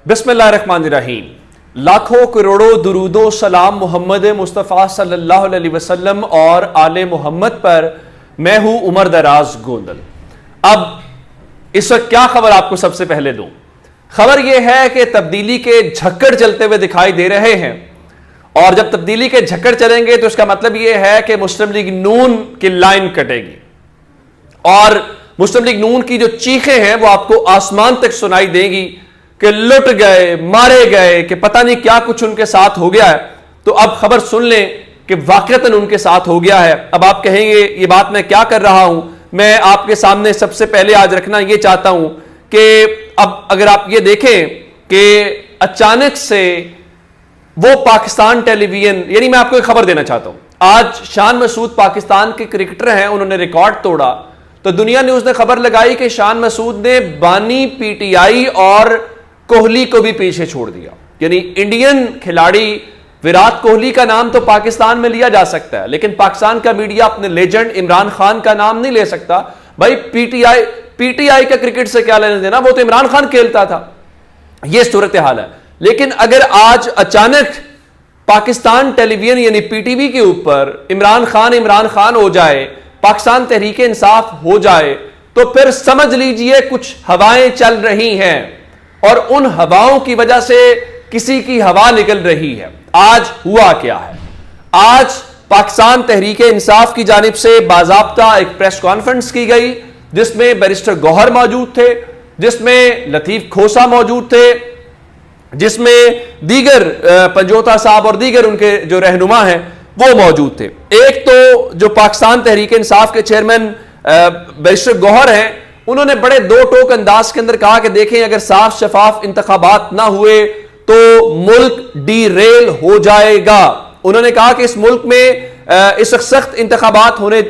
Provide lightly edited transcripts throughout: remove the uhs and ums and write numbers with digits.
بسم اللہ الرحمن الرحیم. لاکھوں کروڑوں درود و سلام محمد مصطفیٰ صلی اللہ علیہ وسلم اور آل محمد پر. میں ہوں عمر دراز گوندل. اب اس وقت کیا خبر آپ کو سب سے پہلے دوں؟ خبر یہ ہے کہ تبدیلی کے جھکڑ چلتے ہوئے دکھائی دے رہے ہیں، اور جب تبدیلی کے جھکڑ چلیں گے تو اس کا مطلب یہ ہے کہ مسلم لیگ نون کی لائن کٹے گی، اور مسلم لیگ نون کی جو چیخیں ہیں وہ آپ کو آسمان تک سنائی دیں گی کہ لٹ گئے، مارے گئے، کہ پتہ نہیں کیا کچھ ان کے ساتھ ہو گیا ہے. تو اب خبر سن لیں کہ واقعتاً ان کے ساتھ ہو گیا ہے. اب آپ کہیں گے یہ بات میں کیا کر رہا ہوں؟ میں آپ کے سامنے سب سے پہلے آج رکھنا یہ چاہتا ہوں کہ اب اگر آپ یہ دیکھیں کہ اچانک سے وہ پاکستان ٹیلی ویژن، یعنی میں آپ کو ایک خبر دینا چاہتا ہوں. آج شان مسعود پاکستان کے کرکٹر ہیں، انہوں نے ریکارڈ توڑا. تو دنیا نیوز نے خبر لگائی کہ شان مسعود نے بانی پی ٹی آئی اور کوہلی کو بھی پیچھے چھوڑ دیا. یعنی انڈین کھلاڑی وراٹ کوہلی کا نام تو پاکستان میں لیا جا سکتا ہے، لیکن پاکستان کا میڈیا اپنے لیجنڈ عمران خان کا نام نہیں لے سکتا. بھائی پی ٹی آئی کا کرکٹ سے کیا لینا دینا، وہ تو عمران خان کھیلتا تھا. یہ صورتحال ہے. لیکن اگر آج اچانک پاکستان ٹیلی ویژن یعنی پی ٹی وی کے اوپر عمران خان ہو جائے، پاکستان تحریک انصاف ہو جائے، تو پھر سمجھ لیجئے کچھ ہوائیں چل رہی ہیں، اور ان ہواؤں کی وجہ سے کسی کی ہوا نکل رہی ہے. آج ہوا کیا ہے؟ آج پاکستان تحریک انصاف کی جانب سے باضابطہ ایک پریس کانفرنس کی گئی، جس میں بیرسٹر گوہر موجود تھے، جس میں لطیف کھوسہ موجود تھے، جس میں دیگر پنجوتا صاحب اور دیگر ان کے جو رہنما ہیں وہ موجود تھے. ایک تو جو پاکستان تحریک انصاف کے چیئرمین بیرسٹر گوہر ہیں، انہوں نے بڑے دو ٹوک انداز کے اندر کہا کہ دیکھیں اگر صاف شفاف انتخابات نہ ہوئے تو ملک ڈی ریل ہو جائے گا. انہوں نے کہا کہ اس ملک میں اس وقت سخت انتخابات ہونے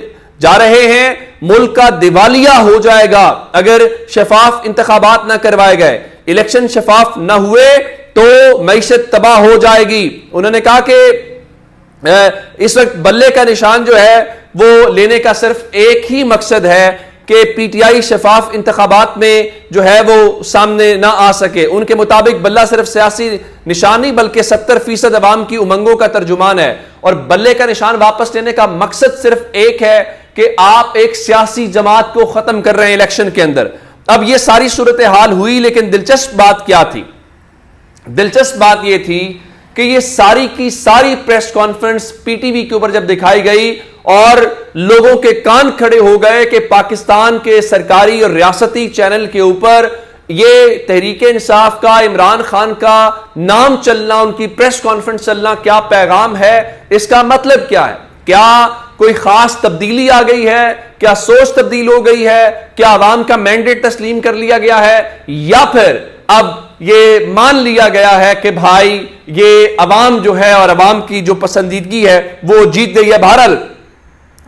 جا رہے ہیں، ملک کا دیوالیہ ہو جائے گا اگر شفاف انتخابات نہ کروائے گئے، الیکشن شفاف نہ ہوئے تو معیشت تباہ ہو جائے گی. انہوں نے کہا کہ اس وقت بلے کا نشان جو ہے وہ لینے کا صرف ایک ہی مقصد ہے کہ پی ٹی آئی شفاف انتخابات میں جو ہے وہ سامنے نہ آ سکے. ان کے مطابق بلہ صرف سیاسی نشان نہیں بلکہ 70% عوام کی امنگوں کا ترجمان ہے، اور بلے کا نشان واپس لینے کا مقصد صرف ایک ہے کہ آپ ایک سیاسی جماعت کو ختم کر رہے ہیں الیکشن کے اندر. اب یہ ساری صورتحال ہوئی، لیکن دلچسپ بات کیا تھی؟ دلچسپ بات یہ تھی کہ یہ ساری کی ساری press conference P T V کے اوپر جب دکھائی گئی اور لوگوں کے کان کھڑے ہو گئے کہ پاکستان کے سرکاری اور ریاستی چینل کے اوپر یہ تحریک انصاف کا، عمران خان کا نام چلنا، ان کی پریس کانفرنس چلنا کیا پیغام ہے، اس کا مطلب کیا ہے؟ کیا کوئی خاص تبدیلی آ گئی ہے؟ کیا سوچ تبدیل ہو گئی ہے؟ کیا عوام کا مینڈیٹ تسلیم کر لیا گیا ہے، یا پھر اب یہ مان لیا گیا ہے کہ بھائی یہ عوام جو ہے اور عوام کی جو پسندیدگی ہے وہ جیت گئی ہے؟ بہرحال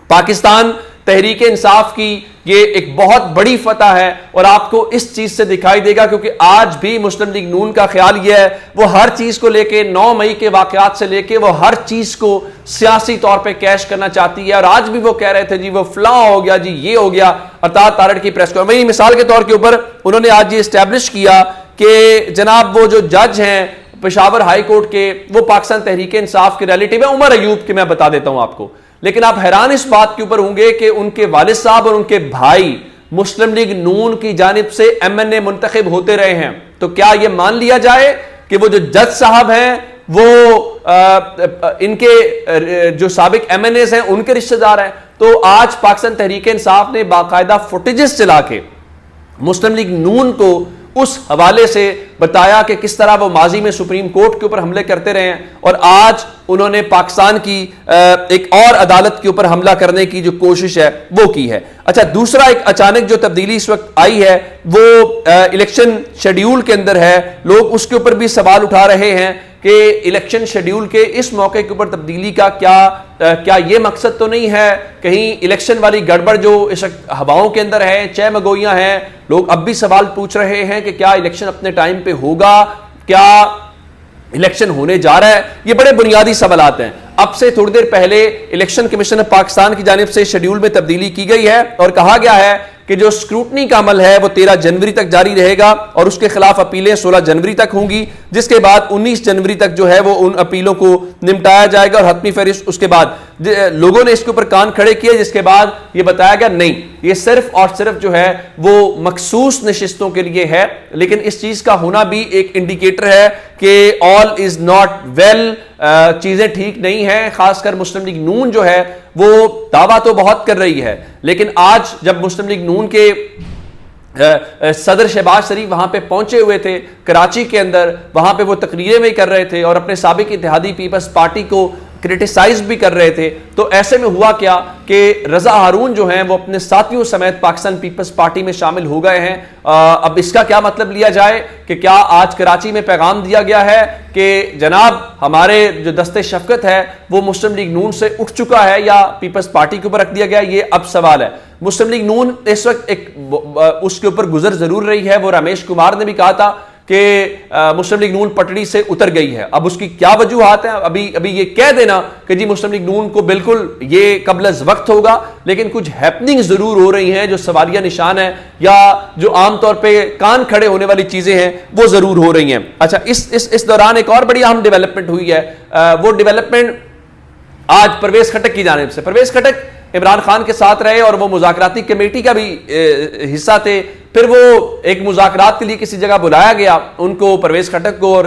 پاکستان تحریک انصاف کی یہ ایک بہت بڑی فتح ہے، اور آپ کو اس چیز سے دکھائی دے گا کیونکہ آج بھی مسلم لیگ نون کا خیال یہ ہے، وہ ہر چیز کو لے کے 9 مئی کے واقعات سے لے کے وہ ہر چیز کو سیاسی طور پہ کیش کرنا چاہتی ہے. اور آج بھی وہ کہہ رہے تھے جی وہ فلاں ہو گیا، جی یہ ہو گیا. ارطاد تارڑ کی پریس کانفرنس مثال کے طور کے اوپر انہوں نے آج یہ اسٹیبلش کیا کہ جناب وہ جو جج ہیں پشاور ہائی کورٹ کے، وہ پاکستان تحریک انصاف کے ریلیٹیو ہیں، عمر ایوب کے. میں بتا دیتا ہوں آپ کو، لیکن آپ حیران اس بات کے اوپر ہوں گے کہ ان کے والد صاحب اور ان کے بھائی مسلم لیگ نون کی جانب سے ایم این اے منتخب ہوتے رہے ہیں. تو کیا یہ مان لیا جائے کہ وہ جو جج صاحب ہیں وہ ان کے جو سابق ایم این ایز ہیں ان کے رشتہ دار ہیں؟ تو آج پاکستان تحریک انصاف نے باقاعدہ فوٹیجز چلا کے مسلم لیگ نون کو اس حوالے سے بتایا کہ کس طرح وہ ماضی میں سپریم کورٹ کے اوپر حملے کرتے رہے ہیں، اور آج انہوں نے پاکستان کی ایک اور عدالت کے اوپر حملہ کرنے کی جو کوشش ہے وہ کی ہے. اچھا، دوسرا ایک اچانک جو تبدیلی اس وقت آئی ہے وہ الیکشن شیڈیول کے اندر ہے. لوگ اس کے اوپر بھی سوال اٹھا رہے ہیں کہ الیکشن شیڈیول کے اس موقع کے اوپر تبدیلی کا کیا یہ مقصد تو نہیں ہے کہیں الیکشن والی گڑبڑ جو اس وقت ہواؤں کے اندر ہے، چہ مگوئیاں ہیں. لوگ اب بھی سوال پوچھ رہے ہیں کہ کیا الیکشن اپنے ٹائم پہ ہوگا، کیا الیکشن ہونے جا رہا ہے؟ یہ بڑے بنیادی سوالات ہیں. اب سے تھوڑی دیر پہلے الیکشن کمیشن پاکستان کی جانب سے شیڈیول میں تبدیلی کی گئی ہے اور کہا گیا ہے کہ جو اسکروٹنی کا عمل ہے وہ 13 جنوری تک جاری رہے گا اور اس کے خلاف اپیلیں 16 جنوری تک ہوں گی، جس کے بعد 19 جنوری تک جو ہے وہ ان اپیلوں کو نمٹایا جائے گا اور حتمی فہرست اس کے بعد لوگوں نے اس کے اوپر کان کھڑے کیے، جس کے بعد یہ بتایا گیا نہیں، یہ صرف اور صرف جو ہے وہ مخصوص نشستوں کے لیے ہے۔ لیکن اس چیز کا ہونا بھی ایک انڈیکیٹر ہے کہ all is not well، چیزیں ٹھیک نہیں ہیں۔ خاص کر مسلم لیگ نون جو ہے وہ دعویٰ تو بہت کر رہی ہے، لیکن آج جب مسلم لیگ نون کے صدر شہباز شریف وہاں پہ پہنچے ہوئے تھے کراچی کے اندر، وہاں پہ وہ تقریریں بھی کر رہے تھے اور اپنے سابق اتحادی پیپلز پارٹی کو کرٹیسائز بھی کر رہے تھے، تو ایسے میں ہوا کیا کہ رضا ہارون جو ہیں وہ اپنے ساتھیوں سمیت پاکستان پیپلز پارٹی میں شامل ہو گئے ہیں۔ اب اس کا کیا مطلب لیا جائے کہ کیا آج کراچی میں پیغام دیا گیا ہے کہ جناب ہمارے جو دست شفقت ہے وہ مسلم لیگ نون سے اٹھ چکا ہے یا پیپلز پارٹی کے اوپر رکھ دیا گیا؟ یہ اب سوال ہے۔ مسلم لیگ نون اس وقت ایک اس کے اوپر گزر ضرور رہی ہے، وہ رمیش کمار نے بھی کہا تھا کہ مسلم لیگ نون پٹڑی سے اتر گئی ہے۔ اب اس کی کیا وجوہات ہیں؟ ابھی یہ کہہ دینا کہ جی مسلم لیگ نون کو بالکل یہ قبل از وقت ہوگا، لیکن کچھ ہیپننگ ضرور ہو رہی ہیں جو سوالیہ نشان ہے یا جو عام طور پہ کان کھڑے ہونے والی چیزیں ہیں وہ ضرور ہو رہی ہیں۔ اچھا، اس دوران ایک اور بڑی اہم ڈیولپمنٹ ہوئی ہے، وہ ڈیولپمنٹ آج پرویز خٹک کی جانب سے۔ پرویز خٹک عمران خان کے ساتھ رہے اور وہ مذاکراتی کمیٹی کا بھی حصہ تھے، پھر وہ ایک مذاکرات کے لیے کسی جگہ بلایا گیا ان کو، پرویز خٹک کو اور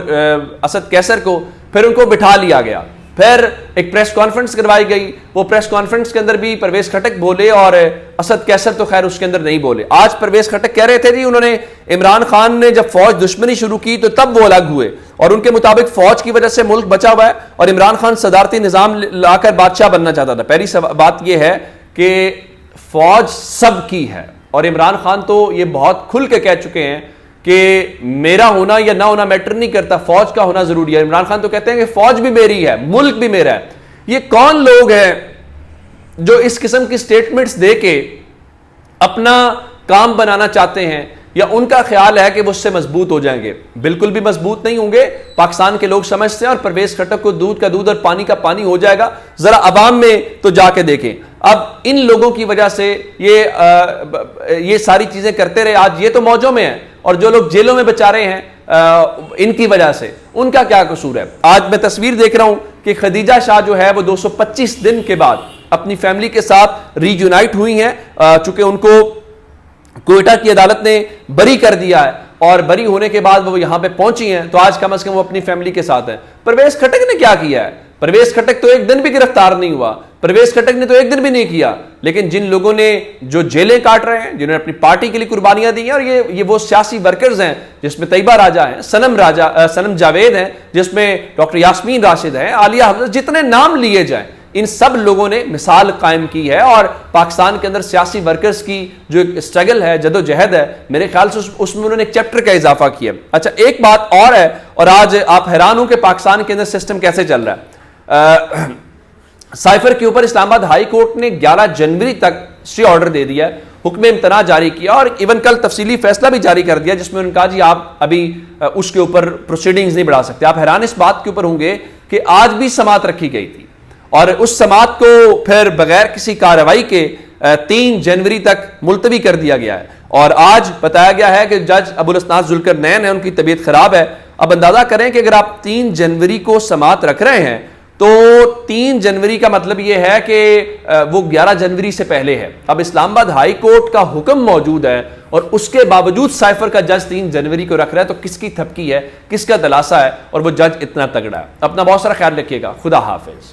اسد کیسر کو، پھر ان کو بٹھا لیا گیا، پھر ایک پریس کانفرنس کروائی گئی، وہ پریس کانفرنس کے اندر بھی پرویز خٹک بولے اور اسد کیسر تو خیر اس کے اندر نہیں بولے۔ آج پرویز خٹک کہہ رہے تھے جی انہوں نے عمران خان نے جب فوج دشمنی شروع کی تو تب وہ الگ ہوئے اور ان کے مطابق فوج کی وجہ سے ملک بچا ہوا ہے اور عمران خان صدارتی نظام لا کر بادشاہ بننا چاہتا تھا۔ پہلی بات یہ ہے کہ فوج سب کی ہے اور عمران خان تو یہ بہت کھل کے کہہ چکے ہیں کہ میرا ہونا یا نہ ہونا میٹر نہیں کرتا، فوج کا ہونا ضروری ہے۔ عمران خان تو کہتے ہیں کہ فوج بھی میری ہے، ملک بھی میرا ہے۔ یہ کون لوگ ہیں جو اس قسم کی سٹیٹمنٹس دے کے اپنا کام بنانا چاہتے ہیں یا ان کا خیال ہے کہ وہ اس سے مضبوط ہو جائیں گے؟ بالکل بھی مضبوط نہیں ہوں گے۔ پاکستان کے لوگ سمجھتے ہیں اور پرویز خٹک کو دودھ کا دودھ اور پانی کا پانی ہو جائے گا۔ ذرا عوام میں تو جا کے دیکھیں، اب ان لوگوں کی وجہ سے یہ ساری چیزیں کرتے رہے، آج یہ تو موجوں میں ہیں اور جو لوگ جیلوں میں بچا رہے ہیں ان کی وجہ سے، ان کا کیا قصور ہے؟ آج میں تصویر دیکھ رہا ہوں کہ خدیجہ شاہ جو ہے وہ 225 دن کے بعد اپنی فیملی کے ساتھ ری یونائٹ ہوئی ہیں، چونکہ ان کو کوئٹہ کی عدالت نے بری کر دیا ہے اور بری ہونے کے بعد وہ یہاں پہ پہنچی ہیں، تو آج کم از کم وہ اپنی فیملی کے ساتھ ہیں۔ پرویز خٹک نے کیا کیا ہے؟ پرویز خٹک تو ایک دن بھی گرفتار نہیں ہوا، پرویز خٹک نے تو ایک دن بھی نہیں کیا، لیکن جن لوگوں نے جو جیلیں کاٹ رہے ہیں، جنہوں نے اپنی پارٹی کے لیے قربانیاں دی ہیں، اور یہ وہ سیاسی ورکرز ہیں جس میں طیبہ راجہ ہیں، سنم جاوید ہیں، جس میں ڈاکٹر یاسمین راشد ہیں، عالیہ حفظ، جتنے نام لیے جائیں، ان سب لوگوں نے مثال قائم کی ہے اور پاکستان کے اندر سیاسی ورکرز کی جو ایک اسٹرگل ہے، جد و جہد ہے، میرے خیال سے اس میں انہوں نے ایک چیپٹر کا اضافہ کیا۔ اچھا، ایک بات اور ہے، اور آج آپ حیران ہوں کہ پاکستان کے اندر سسٹم کیسے چل رہا ہے۔ سائفر کے اوپر اسلام آباد ہائی کورٹ نے 11 جنوری تک اسٹے آرڈر دے دیا ہے، حکم امتناع جاری کیا اور ایون کل تفصیلی فیصلہ بھی جاری کر دیا، جس میں انہوں نے کہا جی آپ ابھی اس کے اوپر پروسیڈنگز نہیں بڑھا سکتے۔ آپ حیران اس بات کے اوپر ہوں گے کہ آج بھی سماعت رکھی گئی تھی اور اس سماعت کو پھر بغیر کسی کارروائی کے 3 جنوری تک ملتوی کر دیا گیا ہے، اور آج بتایا گیا ہے کہ جج ابو الاسناد ذوالقرنین ہیں، ان کی طبیعت خراب ہے۔ اب اندازہ کریں کہ اگر آپ 3 جنوری کو سماعت رکھ رہے ہیں تو 3 جنوری کا مطلب یہ ہے کہ وہ 11 جنوری سے پہلے ہے۔ اب اسلام آباد ہائی کورٹ کا حکم موجود ہے اور اس کے باوجود سائفر کا جج 3 جنوری کو رکھ رہا ہے، تو کس کی تھپکی ہے، کس کا دلاسا ہے، اور وہ جج اتنا تگڑا ہے۔ اپنا بہت سارا خیال رکھیے گا، خدا حافظ۔